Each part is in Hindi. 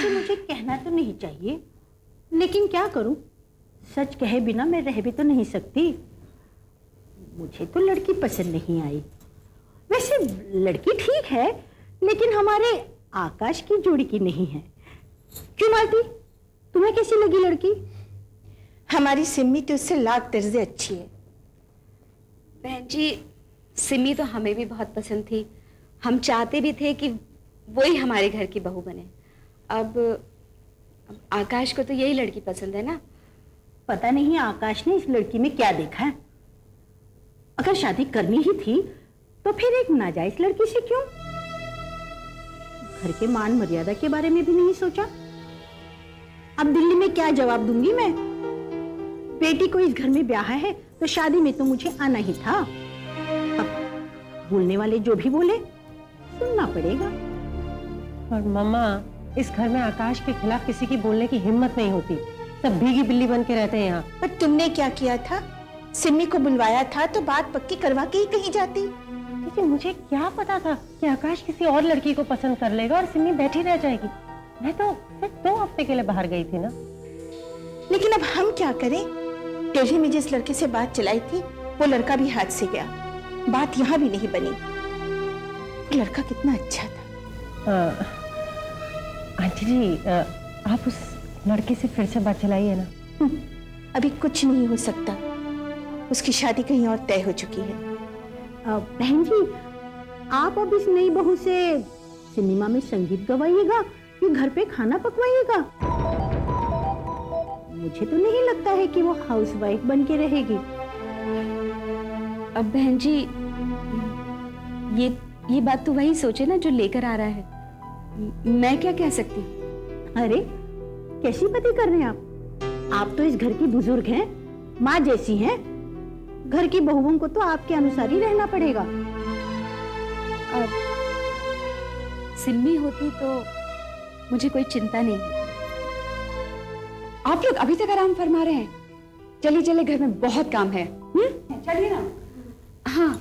वैसे मुझे कहना तो नहीं चाहिए, लेकिन क्या करूं, सच कहे बिना मैं रह भी तो नहीं सकती। मुझे तो लड़की पसंद नहीं आई। वैसे लड़की ठीक है, लेकिन हमारे आकाश की जोड़ी की नहीं है। क्यों मालती, तुम्हें कैसी लगी लड़की? हमारी सिम्मी तो उससे लाख दर्जे अच्छी है। बहन जी, सिमी तो हमें भी बहुत पसंद थी। हम चाहते भी थे कि वही हमारे घर की बहू बने। अब आकाश को तो यही लड़की पसंद है ना। पता नहीं आकाश ने इस लड़की में क्या देखा है। अगर शादी करनी ही थी तो फिर एक नाजायज लड़की से क्यों? घर के मान मर्यादा के बारे में भी नहीं सोचा। अब दिल्ली में क्या जवाब दूंगी मैं? बेटी को इस घर में ब्याह है तो शादी में तो मुझे आना ही था। अब बोलने वाले जो भी बोले सुनना पड़ेगा। और मम्मा, इस घर में आकाश के खिलाफ किसी की बोलने की हिम्मत नहीं होती। सब भीगी बिल्ली बन के रहते हैं यहाँ। पर तुमने क्या किया था? सिम्मी को बुलवाया था तो बात पक्की करवा के ही कहीं जाती। लेकिन मुझे क्या पता था कि आकाश किसी और लड़की को पसंद कर लेगा और सिमी बैठी रह जाएगी। मैं तो सिर्फ 2 हफ्ते के लिए बाहर गई थी ना। लेकिन अब हम क्या करें? दिल्ली में जिस लड़के से बात चलाई थी वो लड़का भी हाथ से गया। बात यहाँ भी नहीं बनी। वो लड़का कितना अच्छा था। आंटी जी, आप उस लड़के से फिर से बात चलाइए ना। अभी कुछ नहीं हो सकता। उसकी शादी कहीं और तय हो चुकी है। बहन जी, आप अब इस नई बहू से सिनेमा में संगीत गवाइएगा कि घर पे खाना पकवाइएगा? मुझे तो नहीं लगता है कि वो हाउसवाइफ बन के रहेगी। अब बहन जी, ये बात तो वही सोचे ना जो लेकर आ रहा है। मैं क्या कह सकती हूँ? अरे कैसी बातें कर रहे हैं आप तो इस घर की बुजुर्ग हैं, माँ जैसी हैं। घर की बहुओं को तो आपके अनुसार ही रहना पड़ेगा। अब सिम्मी होती तो मुझे कोई चिंता नहीं। आप लोग अभी तक आराम फरमा रहे हैं? चलिए चलिए, घर में बहुत काम है। चलिए ना। हाँ,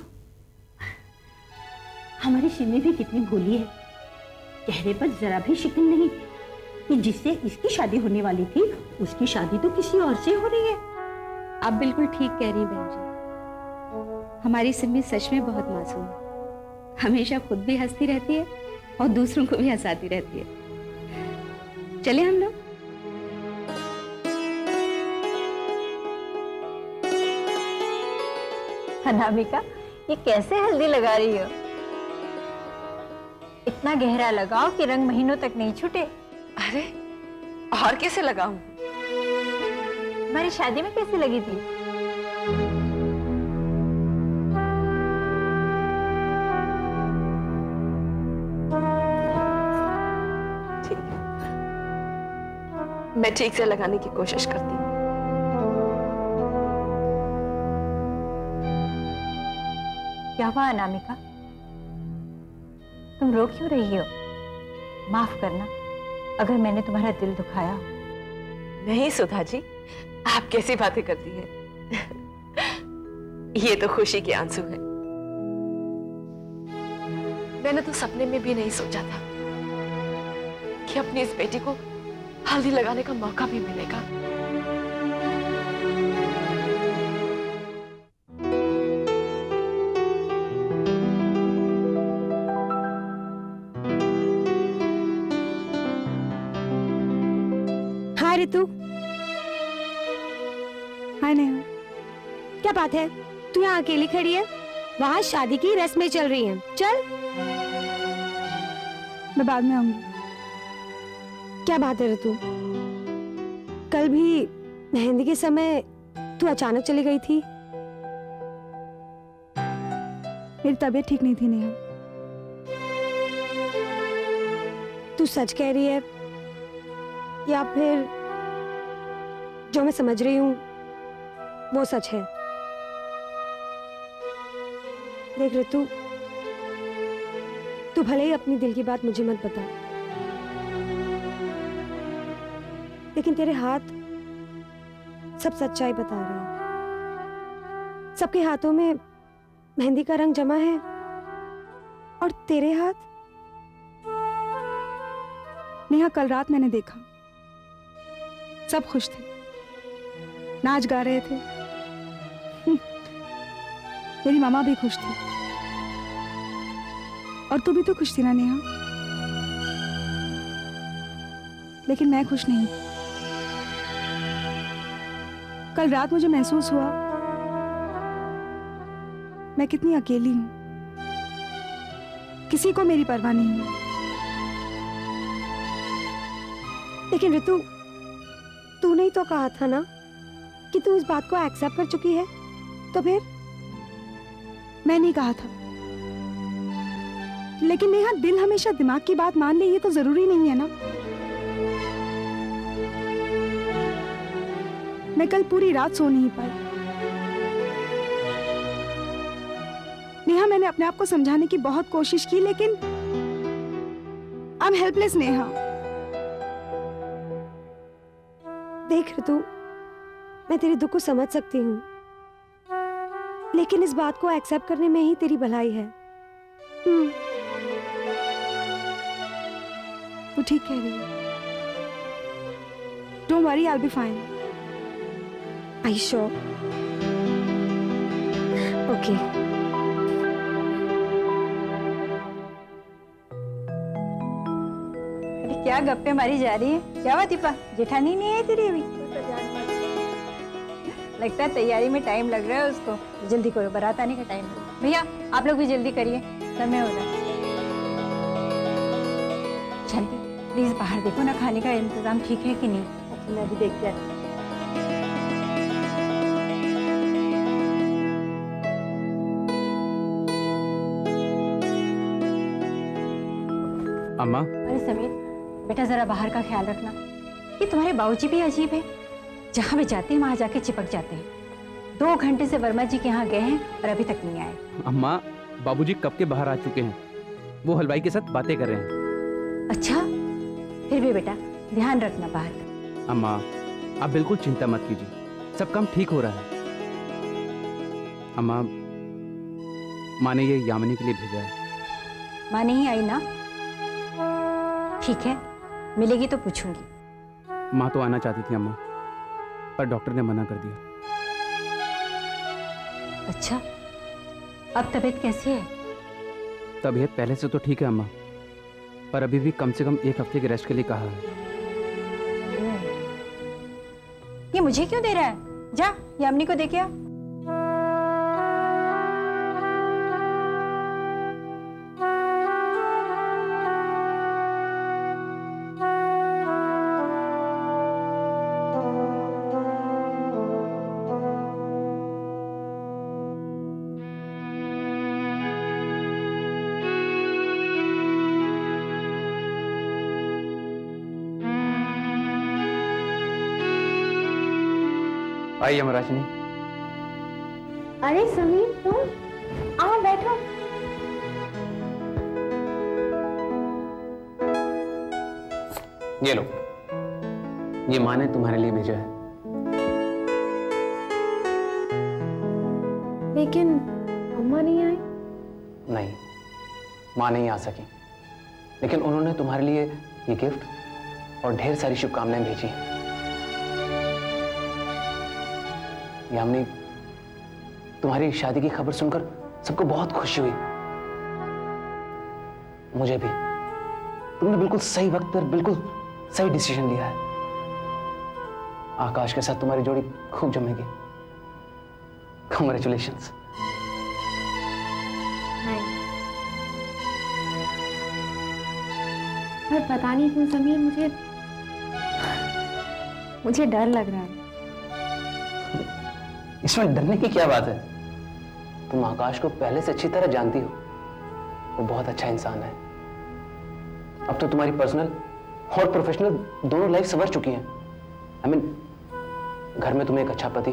हमारी सिमी भी कितनी भोली है। चेहरे पर जरा भी शिकन नहीं कि जिससे इसकी शादी होने वाली थी उसकी शादी तो किसी और से हो रही है। आप बिल्कुल ठीक कह रही हैं बहन जी। हमारी सिम्मी सच में बहुत मासूम है। हमेशा खुद भी हंसती रहती है और दूसरों को भी हंसाती रहती है। चले हम लोग। अनामिका, ये कैसे हल्दी लगा रही हो? इतना गहरा लगाओ कि रंग महीनों तक नहीं छूटे। अरे और कैसे लगाऊं? हमारी शादी में कैसी लगी थी? ठीक है, मैं ठीक से लगाने की कोशिश करती हूँ। क्या हुआ अनामिका? तुम रो क्यों रही हो? माफ करना अगर मैंने तुम्हारा दिल दुखाया हो। नहीं सुधा जी, आप कैसी बातें करती हैं? ये तो खुशी के आंसू हैं। मैंने तो सपने में भी नहीं सोचा था कि अपनी इस बेटी को हल्दी लगाने का मौका भी मिलेगा। हाय रितु। हाय नेहा। क्या बात है, तू यहाँ अकेली खड़ी है? वहाँ शादी की रस्में चल रही हैं। चल। मैं बाद में आऊंगी। क्या बात है रितु? कल भी मेहंदी के समय तू अचानक चली गई थी। मेरी तबीयत ठीक नहीं थी नेहा। तू सच कह रही है या फिर जो मैं समझ रही हूं वो सच है? देख रितु, तू भले ही अपनी दिल की बात मुझे मत बता, लेकिन तेरे हाथ सब सच्चाई बता रहे हैं। सबके हाथों में मेहंदी का रंग जमा है और तेरे हाथ नेहा, कल रात मैंने देखा, सब खुश थे, नाच गा रहे थे। मेरी मामा भी खुश थी, और तू भी तो खुश थी ना नेहा। लेकिन मैं खुश नहीं। कल रात मुझे महसूस हुआ मैं कितनी अकेली हूं, किसी को मेरी परवाह नहीं है। लेकिन ऋतु, तूने ही तो कहा था ना कि तू इस बात को एक्सेप्ट कर चुकी है, तो फिर? मैं नहीं कहा था, लेकिन नेहा, दिल हमेशा दिमाग की बात मान ले ये तो जरूरी नहीं है ना। मैं कल पूरी रात सो नहीं पाई। नेहा, मैंने अपने आप को समझाने की बहुत कोशिश की, लेकिन आई एम हेल्पलेस नेहा। देख ऋतु, मैं तेरे दुख को समझ सकती हूँ, लेकिन इस बात को एक्सेप्ट करने में ही तेरी भलाई है। तू ठीक कह रही है। Don't worry, I will be fine. I sure? Okay. अरे क्या गप्पे मारी जा रही है? क्या हुआ दीपा, जेठानी नहीं आई तेरी अभी? लगता है तैयारी में टाइम लग रहा है उसको। जल्दी करो, बारात आने का टाइम है। भैया आप लोग भी जल्दी करिए, समय हो रहा है। जल्दी प्लीज बाहर देखो ना, खाने का इंतजाम ठीक है कि नहीं। अच्छा, मैं भी देख के आती हूँ। अम्मा। अरे समीर बेटा, जरा बाहर का ख्याल रखना। ये तुम्हारे बाबूजी भी अजीब है, जहाँ भी जाते हैं वहां जाके चिपक जाते हैं। 2 घंटे से वर्मा जी के यहाँ गए हैं और अभी तक नहीं आए। अम्मा, बाबूजी कब के बाहर आ चुके हैं, वो हलवाई के साथ बातें कर रहे हैं। अच्छा, फिर भी बेटा ध्यान रखना बाहर का। अम्मा, आप बिल्कुल चिंता मत कीजिए, सब काम ठीक हो रहा है। अम्मा, माँ ने ये यामिनी के लिए भेजा है। माँ नहीं आई ना? ठीक है, मिलेगी तो पूछूंगी। माँ तो आना चाहती थी अम्मा, पर डॉक्टर ने मना कर दिया। अच्छा, अब तबीयत कैसी है? तबीयत पहले से तो ठीक है अम्मा, पर अभी भी कम से कम 1 हफ्ते की रेस्ट के लिए कहा है। ये मुझे क्यों दे रहा है? जा यामिनी को देखे आ। आइए अमराजनी। अरे समीर, तुम आओ बैठो। ये लो, ये माँ ने तुम्हारे लिए भेजा है। लेकिन अम्मा नहीं आई। नहीं, माँ नहीं आ सकी, लेकिन उन्होंने तुम्हारे लिए ये गिफ्ट और ढेर सारी शुभकामनाएं भेजी। यामिनी, तुम्हारी शादी की खबर सुनकर सबको बहुत खुशी हुई, मुझे भी। तुमने बिल्कुल सही वक्त पर बिल्कुल सही डिसीजन लिया है। आकाश के साथ तुम्हारी जोड़ी खूब जमेगी। कांग्रेचुलेशंस। पर पता नहीं क्यों समीर, मुझे डर लग रहा है। इसमें डरने की क्या बात है? तुम आकाश को पहले से अच्छी तरह जानती हो, वो बहुत अच्छा इंसान है। अब तो तुम्हारी पर्सनल और प्रोफेशनल दोनों लाइफ संवर चुकी हैं। I mean, घर में तुम्हें एक अच्छा पति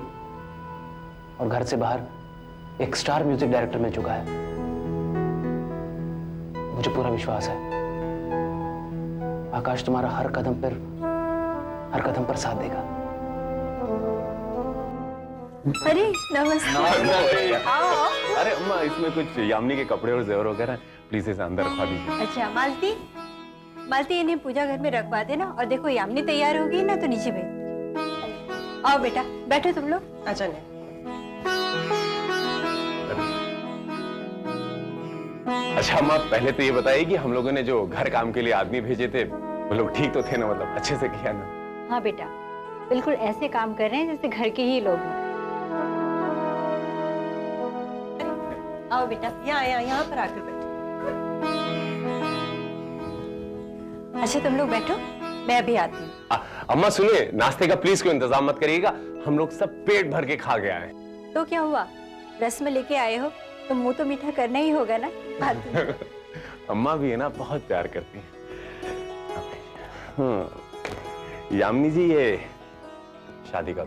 और घर से बाहर एक स्टार म्यूजिक डायरेक्टर मिल चुका है। मुझे पूरा विश्वास है आकाश तुम्हारा हर कदम पर साथ देगा। अरे नमस्ते। अरे अम्मा, इसमें कुछ यामिनी के कपड़े और जेवर वगैरह, प्लीज इसे अंदर रखवा दीजिए। अच्छा मालती, मालती इन्हें पूजा घर में रखवा देना, और देखो यामिनी तैयार होगी ना तो नीचे भेज देना। आओ बेटा, बैठो तुम लोग। अच्छा नहीं, अच्छा अम्मा, पहले तो ये बताइए कि हम लोगों ने जो घर काम के लिए आदमी भेजे थे वो लोग ठीक तो थे ना, मतलब अच्छे से किया ना? हाँ बेटा, बिल्कुल ऐसे काम कर रहे हैं जैसे घर के ही लोग हैं। आओ बेटा। यहाँ पर आकर बैठो। अच्छा तुम लोग बैठो, मैं अभी आती हूँ। अम्मा सुनिए, नाश्ते का प्लीज कोई इंतजाम मत करिएगा, हम लोग सब पेट भर के खा के आए। तो क्या हुआ, रस्म लेके आए हो तो मुंह तो मीठा करना ही होगा ना। आती हूँ। अम्मा भी है ना, बहुत प्यार करती हैं। यामिनी जी, ये शादी का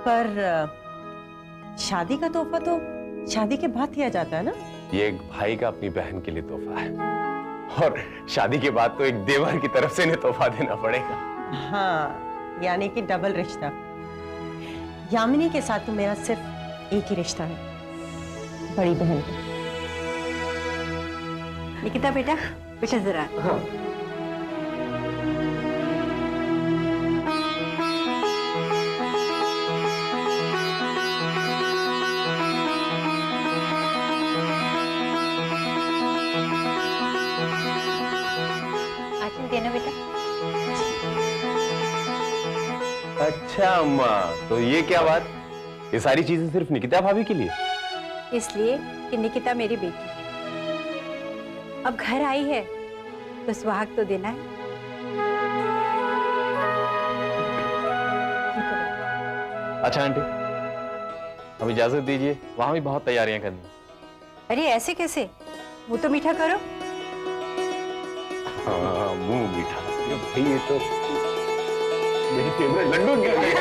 पर शादी का तोहफा तो शादी के बाद दिया जाता है ना? ये एक भाई का अपनी बहन के लिए तोहफा है, और शादी के बाद तो एक देवर की तरफ से इन्हें तोहफा देना पड़ेगा। हाँ, यानी कि डबल रिश्ता। यामिनी के साथ तो मेरा सिर्फ एक ही रिश्ता है, बड़ी बहन का। निकिता बेटा, बेटा जरा। हाँ। आंचल देना बेटा। अच्छा अम्मा, तो ये क्या बात, ये सारी चीजें सिर्फ निकिता भाभी के लिए? इसलिए कि निकिता मेरी बेटी है, अब घर आई है तो सुहाग तो देना है। अच्छा आंटी, अब इजाजत दीजिए, वहां भी बहुत तैयारियां करनी। अरे ऐसे कैसे, मुंह तो मीठा करो। हाँ, मुंह मीठा। ये भाई, ये तो मेरे फेवरेट लड्डू गिर गए।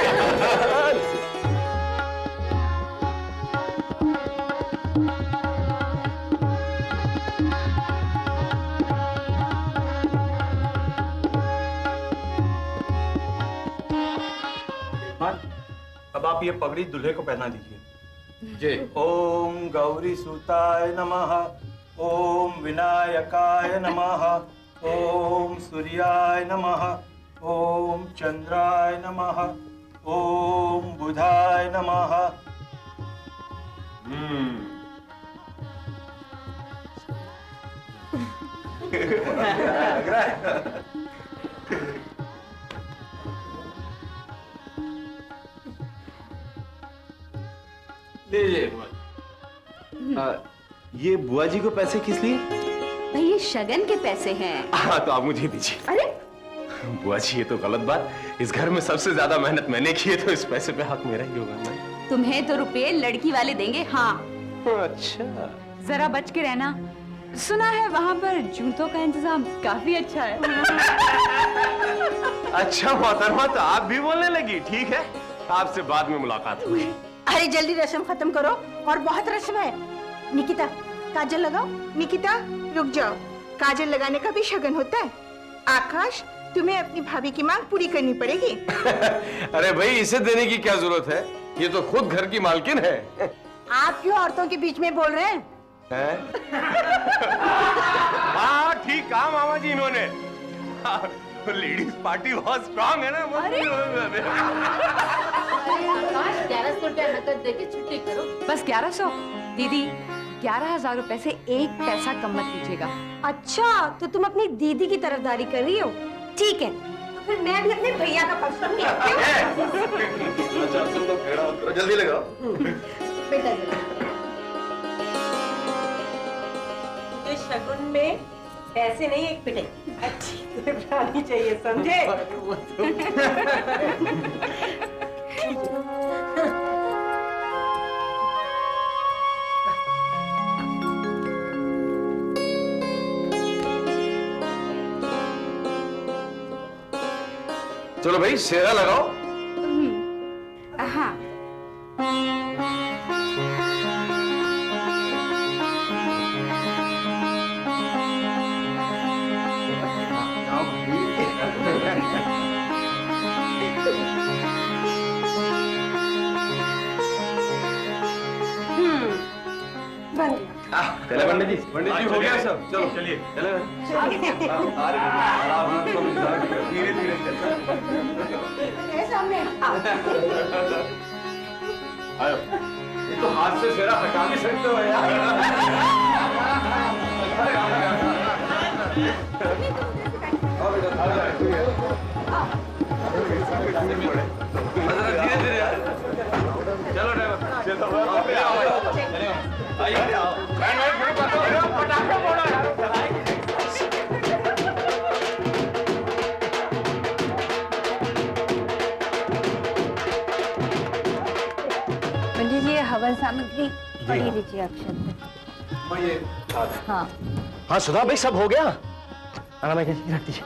अब आप ये पगड़ी दूल्हे को पहना दीजिए। जी। ओम गौरी सूताय नमः, ओम विनायकाय नमः, ओम सूर्याय नमः, ओम चंद्राय नमः, ओम बुधाय नमः। लग रहा है। लीजिए। ये बुआ जी को पैसे किस लिए? भाई ये शगन के पैसे हैं। हाँ, तो आप मुझे दीजिए। अरे बुआ जी, ये तो गलत बात, इस घर में सबसे ज्यादा मेहनत मैंने की है, तो इस पैसे पे हक मेरा ही होगा ना। तुम्हें तो रुपए लड़की वाले देंगे। हाँ अच्छा, जरा बच के रहना, सुना है वहाँ पर जूतों का इंतजाम काफी अच्छा है। अच्छा मोहतरमा, तो आप भी बोलने लगी। ठीक है, आपसे बाद में मुलाकात होगी। अरे जल्दी रस्म खत्म करो, और बहुत रस्म है। निकिता, काजल लगाओ। निकिता रुक जाओ, काजल लगाने का भी शगन होता है। आकाश, तुम्हें अपनी भाभी की मांग पूरी करनी पड़ेगी। अरे भाई, इसे देने की क्या जरूरत है, ये तो खुद घर की मालकिन है। आप क्यों औरतों के बीच में बोल रहे हैं? हाँ ठीक कहा मामा जी इन्होंने। लेडीज पार्टी बहुत स्ट्रांग है ना। आकाश 1100 रुपया नकद देके छुट्टी करो। बस 1100? दीदी 11,000 रुपए से एक पैसा कम मत लीजिएगा। अच्छा, तो तुम अपनी दीदी की तरफदारी कर रही हो? ठीक है, तो फिर मैं भी अपने भैया का पक्ष लूंगी। अच्छा तुम लोग खड़ा मत करो, जल्दी लगाओ। बेटा मुझे शगुन में पैसे नहीं, एक पिटाई अच्छी निभानी चाहिए, समझे? चलो भाई, सेहरा लगाओ। हाँ चलो पंडित जी हो गया सब, चलो चलिए चले धीरे धीरे आयो। ये तो हाथ से सेरा हटा भी सकते हो यार। धीरे धीरे यार, चलो ड्राइवर चलो आइए आओ। पटाखे फोड़ो यार। पंडित जी, हवन सामग्री पढ़ी लीजिए अक्षत। हाँ हाँ सुधा भाई, सब हो गया? आना मैं रख दीजिए।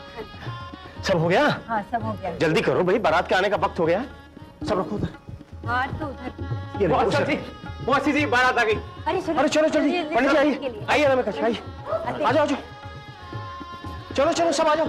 सब हो गया? हाँ सब हो गया। जल्दी करो भाई, बारात के आने का वक्त हो गया। सब रखो उधर। हाँ तो उधर। ये मौसी जी बारात आ गई। अरे चलो जल्दी, पंडित जी आइए आइए ना, मैं आइए, आ जाओ चलो चलो सब आ जाओ।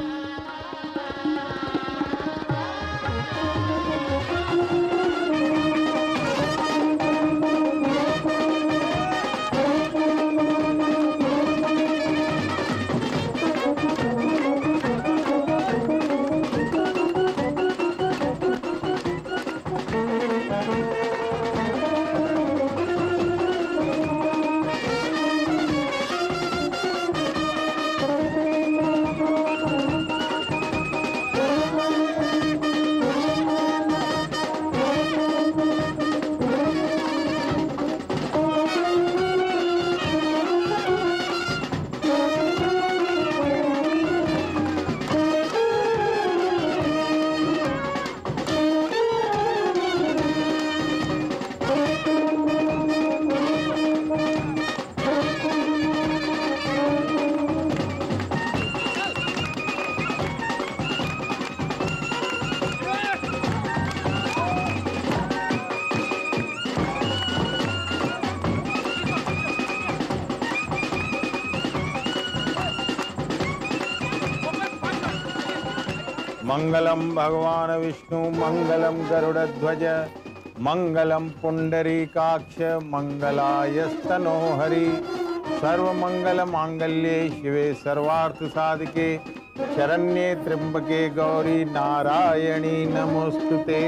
मंगलम भगवान विष्णु मंगलम गरुड़ध्वज मंगलम पुंडरीकाक्ष मंगलायस्तनो हरि सर्वमंगल मांगल्ये शिवे सर्वार्थ साधिके शरण्ये त्र्यंबके गौरी नारायणी नमोस्तुते।